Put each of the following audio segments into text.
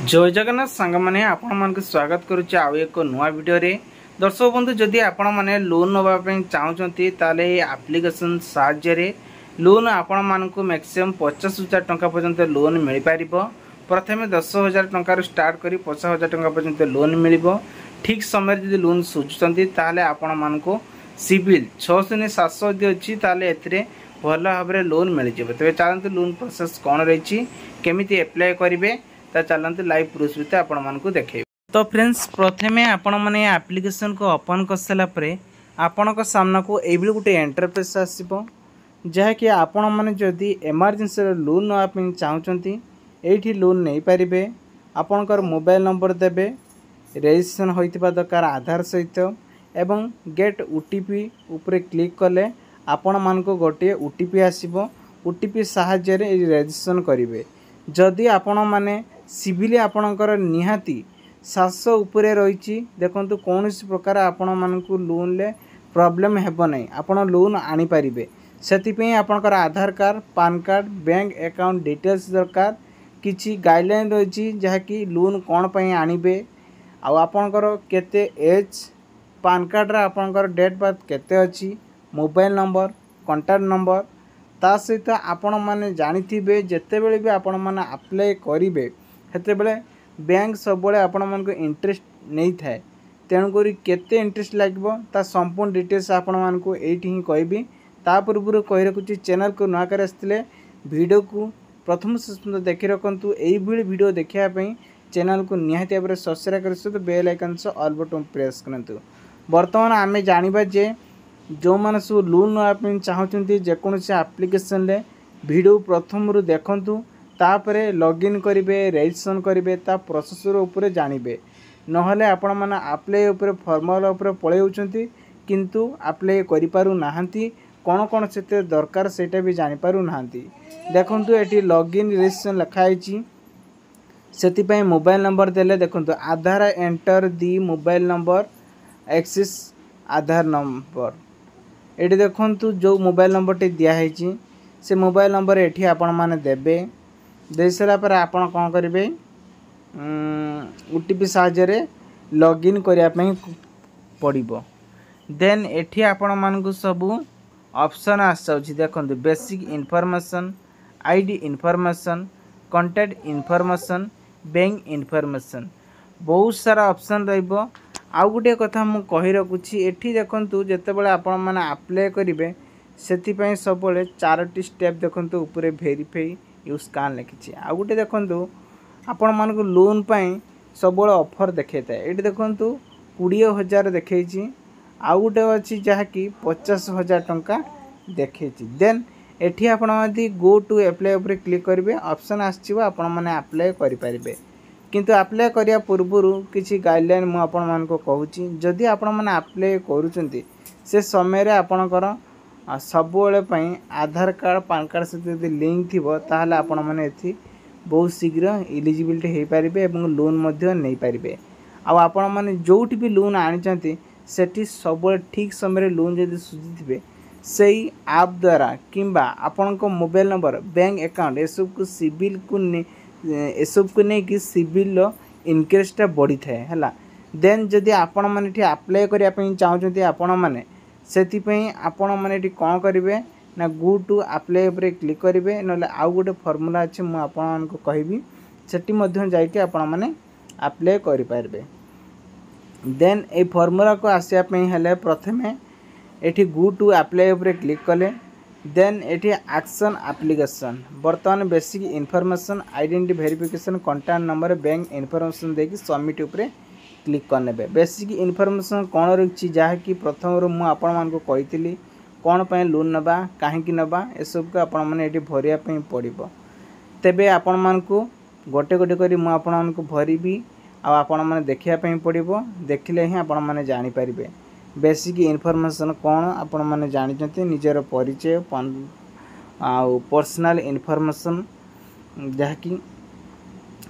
जय जगन्नाथ सांग मैंने आपण मान स्वागत करुच्चे आउ एक नुआ वीडियो रे। दर्शक बंधु जदि आपण मैंने लोन नापी चाहते ताले आप्लिकेसन साहाय्य लोन आपण मानक मैक्सिमम 50,000 टंका पर्यंत लोन मिल पार। प्रथम 10,000 टंकार स्टार्ट कर 50,000 टंका पर्यंत लोन मिल। ठीक समय जब लोन सुझुंट ताले आपण मानक सिविल 600-700 यदि अच्छी ताले एथिरे भल भाव लोन मिल जाए। तेज चलते लोन प्रोसेस कौन रही केमी एप्लाय करेंगे ता चलते लाइव प्रूफ सहित आपण मानक देखे। तो फ्रेंड्स प्रथमे आपण मैंने एप्लिकेशन को ओपन कर सारापर आपण सामना को ये गोटे इंटरफेस आसो जहाँकि आपण मैंने जदि एमरजेंसी लोन नापी चाहते ये लोन नहीं पारे। आपणकर मोबाइल नंबर देवे रजिस्ट्रेशन होता दरकार आधार सहित एवं गेट ओटीपी उपरे क्लिक कले आपण मानक गोटे ओटीपी आसो। ओटीपी साहाय्य रजिस्ट्रेशन करेंगे। जदि आपण मैंने सिविल आपणकर निहाती 700 उपरे रही देखो कौन प्रकार आपण मानक लोन ले प्रॉब्लम हेब नहीं आपण लोन आनी पारिबे। सेतिपई आपणकर Aadhaar card PAN card bank account details दरकार किछि गाइडलाइन रही जहाँकि लोन कौन पई आनिबे आपणकर केते एज पान कार्ड रा आपणकर डेट बर्थ केते अछि मोबाइल नंबर कॉन्टैक्ट नंबर ता सहित आपण माने जानिथिबे जेते बेले भी आपण माने अप्लाई करिवे हेते बेले बैंक सब बेले आपण मानको इंटरेस्ट नहीं थाए। तेणु करी केते इंटरेस्ट लागबो ता संपूर्ण डिटेल्स आपण मानको एठी ही कहबी। ता पूर्व कहि रखुची चैनल को नया कर आस्तिले वीडियो को प्रथम से सुंदर देखि रखंतु। एई भली वीडियो देखिया पई चैनल को निहाती भाबरे सब्सक्राइब करसो तो बेल आइकन से ऑल बटन प्रेस करंतु। वर्तमान आमे जानिबा जे जो मैंने सब लोन नापी चाहते जेकोसी आप्लिकेसन ले वीडियो प्रथम रू देखु तापरे लॉगिन करेंगे रजिस्ट्रेशन करेंगे ता प्रोसेसर उपरे जानवे नहले आपण मैंने अप्लाई उपरे फॉर्मूला उपरे पड़े होती किंतु अप्लाई करि पारु नाहंती कौन कौन से दरकार सेटा भी जानि पारु नाहंती। देखंतु एटी लॉगिन रजिस्ट्रेशन लिखाई से मोबाइल नंबर देले देखंतु आधार एंटर दी मोबाइल नंबर एक्सिस आधार नंबर ये देखंतु जो मोबाइल नंबर टी दिखाई से मोबाइल नंबर एठी आपण माने देबे दे सारा पर आपण कौन करेंगे ओटीपी साहाय्य लॉगिन करने पड़ो। देन एठी आपण मानक सब ऑप्शन आसाउछि देखंतु basic information ID information contact information bank information बहुत सारा ऑप्शन रहिबो। आउ गोटे कथा मु कहि रखुछि एठी देखंतु जेतेबेले आपण माने अप्लाई करिवे सेतिपई सबले 4टी स्टेप देखंतु ऊपर वेरीफाई यू स्कैन लिखिछि। आउ गोटे देखंतु आपण मानको लोन पई सबले ऑफर देखेता एठी देखंतु 20,000 देखैछि आउ गोटे अछि जहाँकि 50,000 टंका देखैछि। देन एठी आपण यदि गो टू अप्लाई ऊपर क्लिक करिवे ऑप्शन आछिबो आपण माने अप्लाई करि परिबे किंतु अप्लाई करिया पूर्व किसी गाइडलाइन मु आपण मानको कहूची जदि आपण माने अप्लाई करूचंती से समय रे आपणकर सबुबले पई आधार कार्ड पान कार्ड से यदि लिंक थिबो ताहले आपण माने एथि बहुत शीघ्र एलिजिबिलिटी हे पारिबे एवं लोन मध्ये नै पारिबे। आ आपण माने जोठी भी लोन आनिचंती सेठी सबुबले ठीक समय रे लोन यदि सुझिथिबे सेही ऐप द्वारा किंबा आपणको मोबाइल नंबर बैंक अकाउंट एसब को सिविल को एसब को नहीं कि सिविल इनक्रेसटा बढ़ी थाए है। देन जदि आपण माने ठी अप्लाई करिया पई चाहउचंती आपण माने सेति पई आपण माने ठी कोन करिवे ना गो टू अप्लाई ऊपर क्लिक करिवे नले आउ गोटे फार्मूला अछि मु आपण मानको कहबी सेति मध्य जाई के आपण माने अप्लाई करि पारबे। देन ए फार्मूला को आसिया पई हले प्रथमे एठी गो टू अप्लाई ऊपर क्लिक कले देन एठी एक्शन एप्लिकेशन बर्तमान basic information identity verification contact number bank information देकी सबमिट ऊपर क्लिक करने। बेसिक इनफॉरमेशन कौन रही जहाँकि प्रथम मु आपण मानको कहितली कौन पे लोन नबा कहीं नबा एसब को आपण माने एठी भरिया पई पड़िबो। तेबे आपण मानको गोटे गोटे करी मु आपण मानको भरिबी आ आपण माने देखिया पई पड़िबो देखिले ही आपण माने जानि परिबे बेसिक इनफॉरमेशन कौन आपण माने जानिचंती निजर परिचय आउ पर्सनल इनफॉरमेशन जहाँकि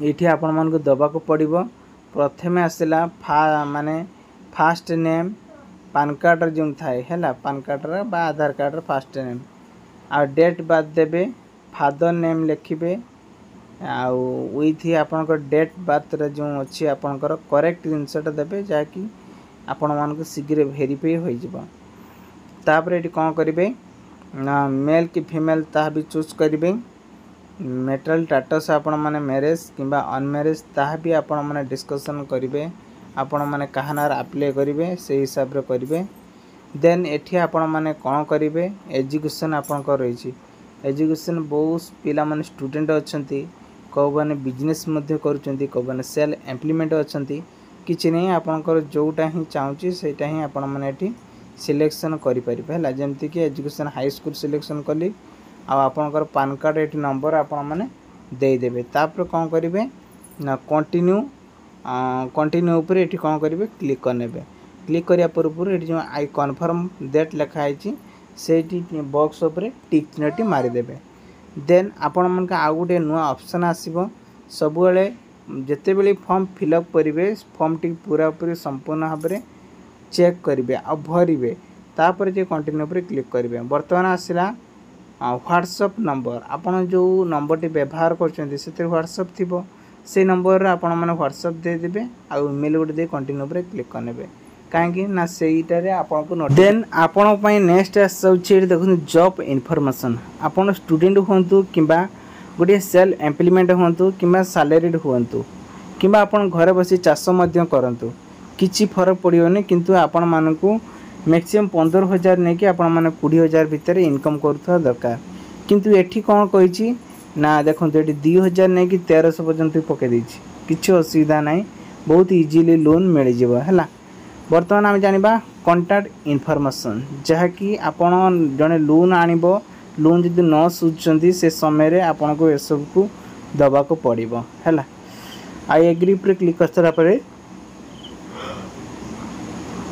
ये आपण मानको दबा को पड़िबो। प्रथमे आसला माने फास्ट नेम पान कार्ड जो थाए है पान कार्ड बा आधार कार्ड फास्ट नेम आ डेट बाद देबे फादर नेम लिखिबे आउ विथ आपनकर डेट बर्थ रे जो अछि आपनकर करेक्ट जिनसटा देबे जाकि आपण मानको शीघ्र वेरीफाई हो जिवो। तापर एटी कोन करिवे ना मेल कि फीमेल ता भी चूज करिवे। मेटल स्टेटस आपण माने मैरिज किबा अनमैरिज ता भी आपण माने डिस्कशन करिवे। आपण माने कहानार अप्लाई करिवे से हिसाब रे करिवे। देन एठी आपण माने कोन करिवे एजुकेशन आपण को रहिछि। एजुकेशन बहुत पिला माने स्टूडेंट अछंती को माने बिजनेस मध्ये करूचंती को माने सेल एम्प्लॉयमेंट अछंती किछि नै आपनकर जोटा ही चाहूची सेटा ही आपण माने एठी सिलेक्शन करि परिबे हला। जेमति कि एजुकेशन हाई स्कूल सिलेक्शन कली आ आपनकर पैन कार्ड एठी नंबर आपण माने दे देबे। तापर कोन करिवे ना कंटिन्यू ऊपर एठी कोन करिवे क्लिक करनेबे। क्लिक करिया पूर्व एठी जो आई कन्फर्म दैट लिखा आइछि सेठी बॉक्स ऊपर टिक चिन्हटी मारि देबे। देन आपण मन का आ गुटे नुवा ऑप्शन आसीबो। सब बेले जते बेले फॉर्म फिलअप करिवे फॉर्म टी पूरा पूरी संपूर्ण भाबरे चेक करिवे आ भरिवे। तापर जे कंटिन्यू पर क्लिक करिवे। वर्तमान आसिला व्हाट्सएप नंबर आपण जो नंबर टी व्यवहार करछन्ती सेते व्हाट्सएप थिबो से नंबर रे आपण माने व्हाट्सएप दे देबे आ ईमेल गुटे दे कंटिन्यू पर क्लिक करनेबे काहेकि ना सेईटा रे आपण को नोट। देन आपण पई नेक्स्ट आसौछि देखु जॉब इन्फॉर्मेशन। आपण स्टूडेंट होंतु किबा गुटे सेल एम्प्लॉयमेंट होंतु किबा सैलरीड होंतु किबा आपण घरे बसी चाष मध्य करंतु किछि फरक पड़ियोनी किंतु आपण मानकू मैक्सिमम 15,000 नै कि आपण माने 20,000 भितर इनकम करथवा दरकार। किंतु एठी कोन कहिछि ना देखंतु एठी 2,000 नै कि 1300 पर्यंत पके दैछि किछि असुविधा नै बहुत इजीली लोन मिल जिवो हला। वर्तमान आम जानिबा कॉन्टैक्ट इन्फॉर्मेशन जहा कि आपण जने लोन आनिबो लोन जदि न सुझचंती से समय रे आपण को ए सब को दबा को पड़िबो हला। आई एग्री पर क्लिक करसरा परे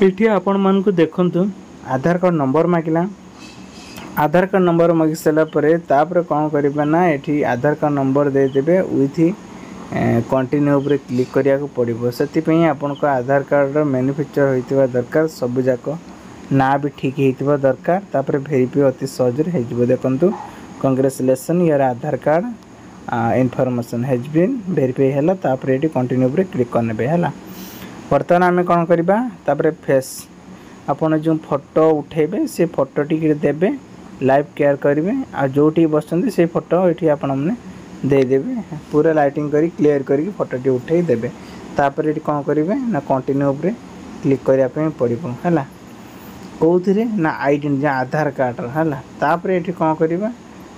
एठी आपण मन को देखंतु आधार कार्ड नंबर मागिला। आधार कार्ड नंबर मागि सला परे तापर कोन करबा ना एठी आधार कार्ड नंबर दे देबे विथ कंटिन्यू पर क्लिक करिया को पड़िबो। सेति पई आपण को आधार कार्ड मैन्युफैक्चर होइतिबा दरकार सब जाको ना भी ठीक हेतिबा दरकार। तापर वेरीफाई अति सहज रे हेजिबो। देखंतु congratulation your Aadhaar card information has been verify हला। तापर एठी कंटिन्यू पर क्लिक करनेबे हला। वर्तमान आमे कोन करबा तापर फेस आपण जो फोटो उठेबे से फोटो टी देबे लाइव केयर करिवे आ जोटी बसचंदी से फोटो एठी आपण माने दे देबे पूरा लाइटिंग करी क्लियर करी फोटो टी उठेई देबे। तापर एठी कोन करिवे ना कंटिन्यू ऊपर क्लिक करिया पे पड़िबो हला। कोउथिरे ना आइडेंटिटी जे आधार कार्ड हला। तापर एठी कोन करिवे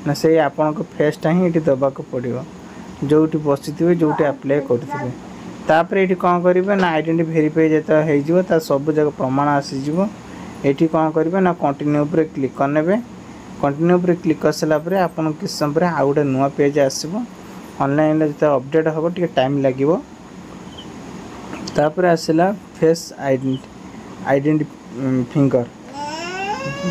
ना से आपण को फेस टा ही एठी दबा को पड़िबो जोटी बसिथिबे जोटी अप्लाई करथिबे। तापर एठी कोन करिवे ना आइडेंटिटी वेरीफाई जेता हे जिवो ता सब जगह प्रमाण आसी जिवो। एठी कोन करिवे ना कंटिन्यू ऊपर क्लिक करनेबे। कंटिन्यू पर क्लिक करसला परे आपण किस समय पर आ गुटे नुवा पेज आसीबो। ऑनलाइन रे जता अपडेट होबो टिके टाइम लागिवो। तापर आसिला फेस आइडेंटिटी फिंगर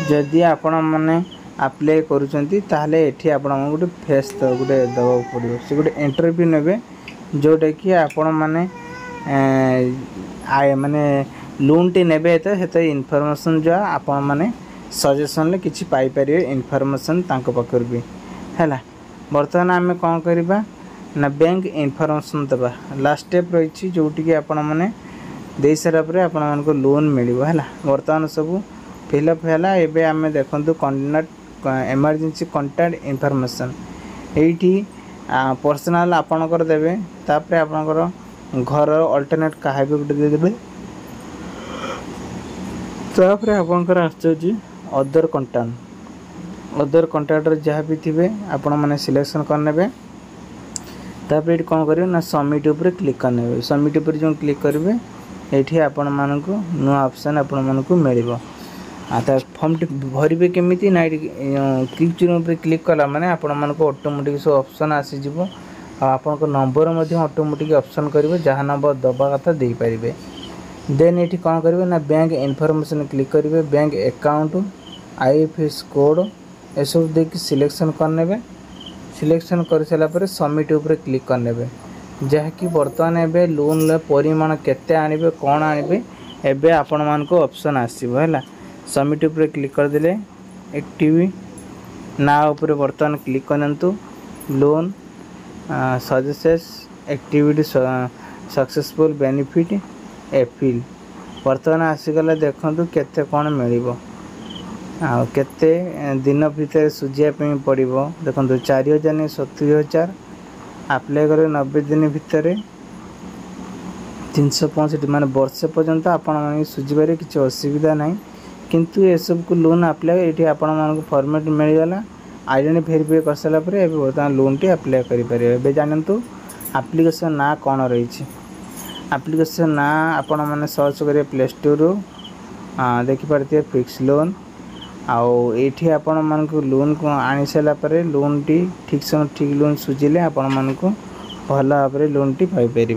जदि आपण माने अप्लाई करूचंती ताहले एठी आपण गुटे फेस तो गुटे दबा पड़ियो से गुटे इंटरव्यू नेबे जोटा कि आपण माने आय माने लोन टी नेबे त हेते इन्फॉर्मेशन जो आपण माने सजेशन ले किछि पाई परियो इन्फॉर्मेशन तांको पकर भी हैला। वर्तमान आमे कोन करबा ना बैंक इन्फॉर्मेशन दबा लास्ट स्टेप रहिछि जोटी कि आपण माने दे सारा परे आपण मन को लोन मिलिबो हैला। वर्तमान सब फिलअप हैला। एबे आमे देखंतु कॉन्टैक्ट इमरजेंसी कॉन्टैक्ट इन्फॉर्मेशन एठी पर्सनल आपण कर देबे। तापर आपण कर घर अल्टरनेट काहे भी गुटे दे देबे। तापर आपण कर आछछि अदर कॉन्टैक्ट जहाँ भी थे आपण मैंने सिलेक्शन करने। तापर ये कौन करेंगे ना सबमिट ऊपर क्लिक करने। सबमिट ऊपर जो क्लिक करेंगे ये आपण मानक नुआ ऑप्शन आपण मानक मिल आता फॉर्म टी भरवे केमी ना क्लिक चिन्ह पर क्लिक कला माने आपण मानक ऑटोमेटिक सब ऑप्शन आसीज आपण को नंबर ऑटोमेटिक ऑप्शन करेंगे जहाँ नंबर दबा कथा दे पारे। देन ये कौन करेंगे ना बैंक इन्फॉर्मेशन क्लिक करेंगे। बैंक अकाउंट IFS कोड ए सब देख सिलेक्शन करने। सिलेक्शन कर सारा पर सबमिट ऊपर क्लिक करने जहाँकि बर्तमान एबे लोन परिमाण केते आनिबे कोन आनिबे एबे आपण मान को ऑप्शन आसीबो हैला। सबमिट ऊपर क्लिक कर देले एक्टिव ना ऊपर बर्तमान क्लिक करनतु लोन सजेसेस एक्टिविटी सक्सेसफुल बेनिफिट एपिल बर्तमान आसीगला देखु केते कौन मिल केते दिन भितर सुझापी पड़ो देखो 4000 नहीं 70,000 आप्लाय कर 90 दिन भितर 365 मान वर्षे पर्यंत आपण सुझिबारे किसी असुविधा ना किंतु ये सब को लोन आप्लाय ये आपण मानक फॉर्मेट मिलगला आइडेंटिटी वेरीफाई कर सारा बर्तमान लोन टी आप्लाय करें जानतु आप्लिकेसन ना कौन रही आप्लिकेसन ना आपण मैंने सर्च करेंगे प्ले स्टोर देखिपारे फिक्स लोन आउ ये आपण मानक लोन को आनी सारापर लोन टी ठीक समय ठीक लोन सुझिले आपण मानक भल भाव लोन टी पाइपर।